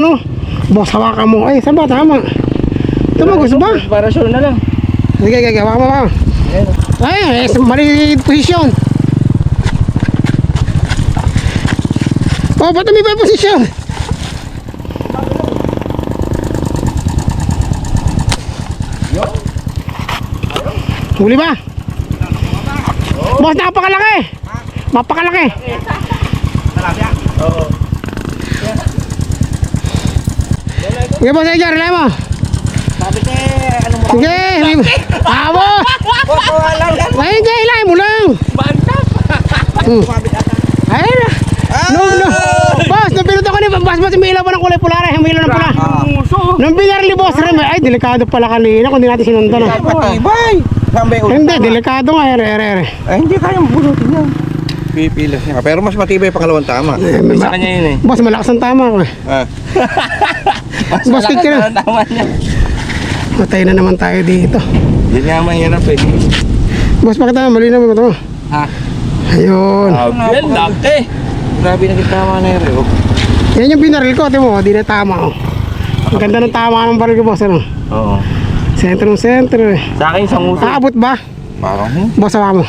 No? Boss, hawakan mo. Ay, saan ba? Tama. Ito ba, gusto ba? Para sure na lang. Sige, hawakan mo. Ay, mali posisyon. Oh, ba't may pa posisyon? Huli ba? Boss, napakalaki. Mapakalaki. Oo. Sige, boss, Edgar, relay mo. Sabi ko ano mo? Sige, tama. Ay, hindi, ilay mo lang. Bantap. Ay, no. Boss, nung pinuto ko ni boss, may ilaw pa ng kulay pula rin. May ilaw ng pula. Nung binarli, boss, rin. Ay, delikado pala kanina kung di natin sinundan. Patibay. Hindi, delikado nga. Ay, hindi kayang bunutin yan. Pipilas niya. Pero mas matibay pangalawang tama. Sa kanya yun eh. Boss, malakas ang tama ko eh. Mas Boss, malakas picture. ang tama niya. Matay na naman tayo dito. Hindi nga mahirap eh. Boss, pakita na, mali na mo ito. Ha? Ayun. Yan, laki. Grabe na tama na yun eh. Yan yung binaril ko, ito mo, di na tama. Ang ganda ng tama ng baril ko, boss. Ano? Oo. Sentro eh. Sa akin, sa nguso. Aabot ba? Parang Boss, hawa mo.